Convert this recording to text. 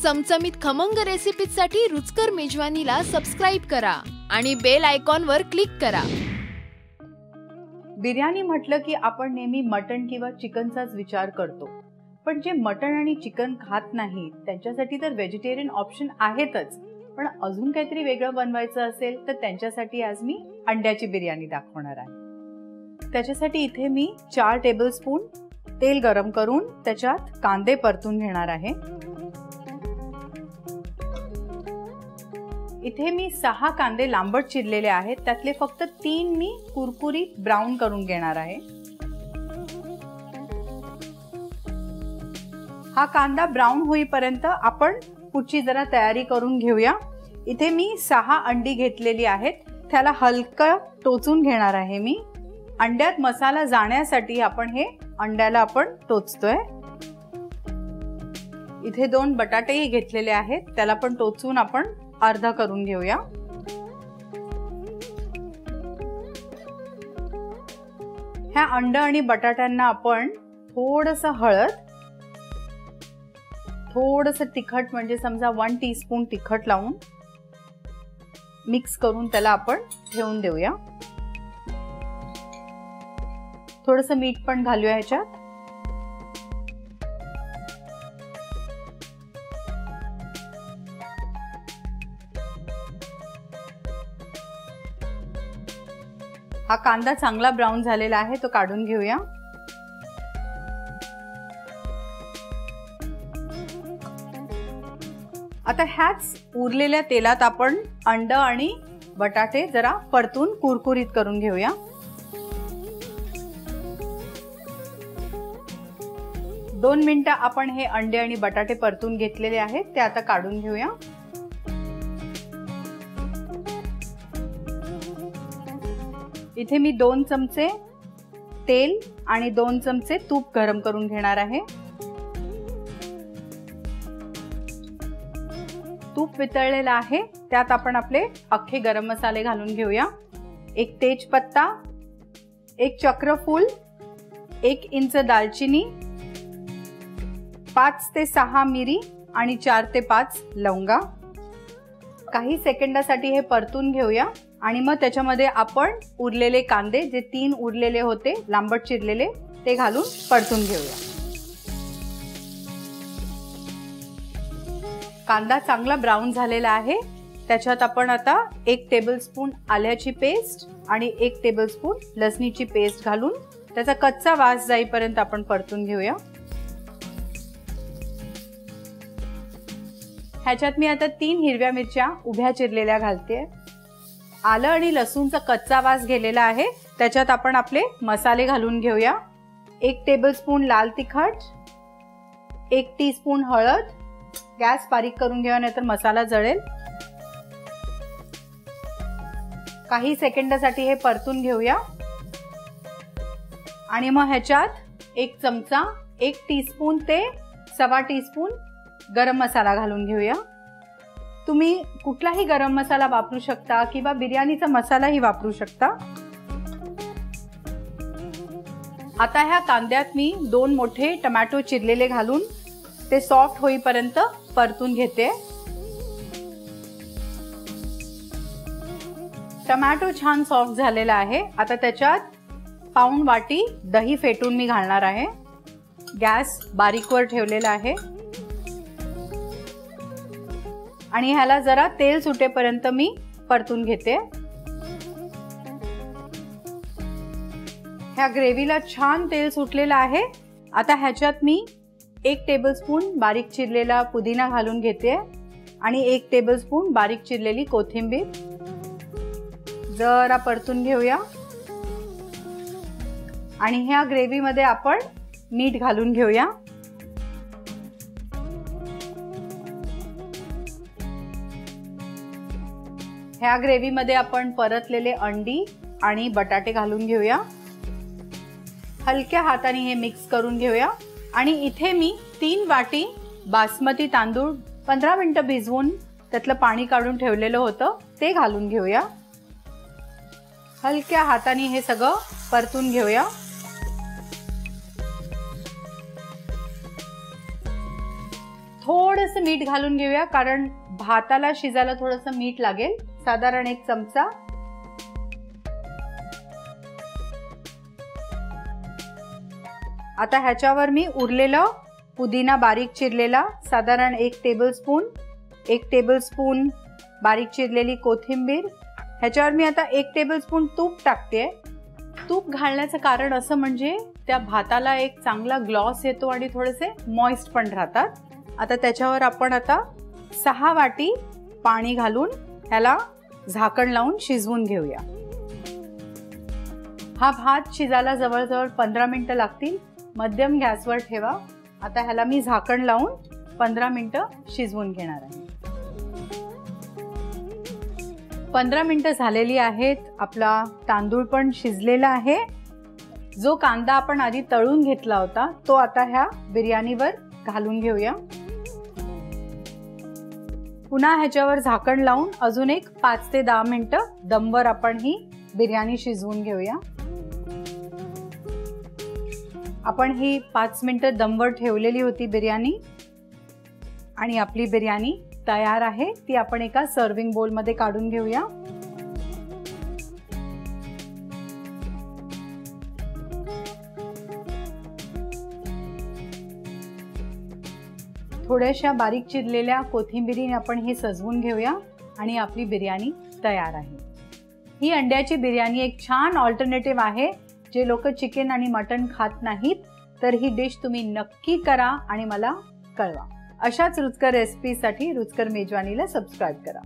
चमचमीत खमंग रेसिपीसाठी रुचकर मेजवानीला सबस्क्राइब करा आणि बेल आयकॉनवर क्लिक करा। बिर्याणी म्हटलं की आपण नेहमी मटण किंवा चिकनचाच विचार करतो, पण जे मटण आणि चिकन खात नाहीत त्यांच्यासाठी तर व्हेजिटेरियन ऑप्शन आहेतच, पण अजून काहीतरी वेगळं बनवायचं असेल तर त्यांच्यासाठी आज मी अंड्याची बिर्याणी दाखवणार आहे। त्याच्यासाठी इथे मी 4 टेबलस्पून तेल गरम करून त्याच्यात कांदे परतून घेणार आहे। इथे मी 6 कांदे लांबट चिरलेले आहेत, त्यातले फक्त 3 मी कुरकुरीत ब्राउन करून घेणार आहे। हा कांदा ब्राउन होईपर्यंत आपण पुढची जरा तयारी करून घेऊया। इथे मी 6 अंडी घेतलेली आहेत, त्याला हलकं टोचून घेणार आहे मी। अंड्यात मसाला जाण्यासाठी आपण हे अंड्याला आपण टोचतोय। इथे 2 बटाटेही घेतलेले आहेत, त्याला पण टोचून आपण अर्धा करून घेऊया। ह्या अंड आणि बटाट्यांना आपण थोडंसं हळद, थोडंसं तिखट म्हणजे समजा 1 टीस्पून तिखट लावून मिक्स करून त्याला आपण ठेवून देऊया। थोडंसं मीठ पण घालूया ह्याच्यात। हा कांदा चांगला ब्राउन झालेला आहे, तो काढून घेऊया। आता ह्याच उरलेल्या तेलात आपण अंड आणि बटाटे जरा परतून कुरकुरीत करून घेऊया। 2 मिनिटं आपण हे अंडे आणि बटाटे परतून घेतलेले आहेत, ते आता काढून घेऊया। इथे मी 2 चमचे तेल आणि 2 चमचे तूप गरम करून घेणार आहे। तूप वितळलेलं आहे, त्यात आपण आपले अख्खे गरम मसाले घालून घेऊया। 1 तेजपत्ता, 1 चक्रफूल, 1 इंच दालचिनी, 5 ते 6 मिरी आणि 4 ते 5 लवंगा। काही सेकंदासाठी हे परतून घेऊया आणि मग त्याच्यामध्ये आपण उरलेले कांदे, जे 3 उरलेले होते लांबट चिरलेले, ते घालून परतून घेऊया। कांदा चांगला ब्राउन झालेला आहे, त्याच्यात आपण आता 1 टेबलस्पून आल्याची पेस्ट आणि 1 टेबलस्पून लसणीची पेस्ट घालून त्याचा कच्चा वास जाईपर्यंत आपण परतून घेऊया। ह्याच्यात मी आता 3 हिरव्या मिरच्या उभ्या चिरलेल्या घालते। आलं आणि लसूणचा कच्चा वास गेलेला आहे, त्याच्यात आपण आपले मसाले घालून घेऊया। 1 टेबलस्पून लाल तिखट, 1 टीस्पून हळद, गॅस बारीक करून घेऊया नाहीतर मसाला जळेल। काही सेकंदासाठी हे परतून घेऊया आणि मग ह्याच्यात 1 चमचा 1 टीस्पून ते 1.25 टीस्पून गरम मसाला घालून घेऊया। तुम्ही कुठलाही गरम मसाला वापरू शकता किंवा बिर्याणीचा मसालाही वापरू शकता। आता ह्या कांद्यात मी 2 मोठे टोमॅटो चिरलेले घालून ते सॉफ्ट होईपर्यंत परतून घेते। टोमॅटो छान सॉफ्ट झालेला आहे, आता त्याच्यात पाऊण वाटी दही फेटून मी घालणार आहे। गॅस बारीकवर ठेवलेला आहे आणि ह्याला जरा तेल सुटेपर्यंत मी परतून घेते। ह्या ग्रेव्हीला छान तेल सुटलेलं आहे। आता ह्याच्यात मी 1 टेबलस्पून बारीक चिरलेला पुदिना घालून घेते आणि 1 टेबलस्पून बारीक चिरलेली कोथिंबीर जरा परतून घेऊया आणि ह्या ग्रेव्हीमध्ये आपण मीठ घालून घेऊया। ह्या ग्रेव्हीमध्ये आपण परतलेले अंडी आणि बटाटे घालून घेऊया। हलक्या हाताने हे मिक्स करून घेऊया आणि इथे मी 3 वाटी बासमती तांदूळ 15 मिनिटं भिजवून त्यातलं पाणी काढून ठेवलेलं होतं, ते घालून घेऊया। हलक्या हाताने हे सगळं परतून घेऊया। थोडंसं मीठ घालून घेऊया, कारण भाताला शिजायला थोडंसं मीठ लागेल, साधारण 1 चमचा. आता ह्याच्यावर मी उरलेलं पुदिना बारीक चिरलेला साधारण 1 टेबलस्पून, 1 टेबलस्पून बारीक चिरलेली कोथिंबीर. ह्याच्यावर मी आता 1 टेबलस्पून तूप टाकते. तूप घालण्याचं कारण असं म्हणजे त्या भाताला एक चांगला ग्लॉस येतो आणि थोडेसे मॉइस्ट पण राहतात. आता त्याच्यावर आपण आता 6 वाटी पाणी घालून ह्याला झाकण लावून शिजवून घेऊया. हा भात शिजायला जवळजवळ 15 मिनिटं लागतील. मध्यम गॅसवर ठेवा. आता ह्याला मी झाकण लावून 15 मिनिटं शिजवून घेणार आहे. 15 मिनिटं झालेली आहेत. आपला तांदूळ पण शिजलेला आहे. जो कांदा आपण आधी तळून घेतला होता तो आता ह्या बिर्याणीवर घालून घेऊया. पुन्हा ह्याच्यावर झाकण लावून अजून एक 5 ते 10 मिनिटं दमवर आपण ही बिर्याणी शिजवून घेऊया. आपण ही 5 मिनिटं दमवर ठेवलेली होती बिर्याणी आणि आपली बिर्याणी तयार आहे. ती आपण एका सर्विंग बोल मध्ये काढून घेऊया. थोड्याशा बारीक चिरलेल्या कोथिंबिरीने आपण ही सजवून घेऊया आणि आपली बिर्याणी तयार आहे. ही अंड्याची बिर्याणी एक छान ऑल्टरनेटिव्ह आहे. जे लोक चिकन आणि मटण खात नाहीत तर ही डिश तुम्ही नक्की करा आणि मला कळवा. अशाच रुचकर रेसिपीसाठी रुचकर मेजवानीला सबस्क्राइब करा.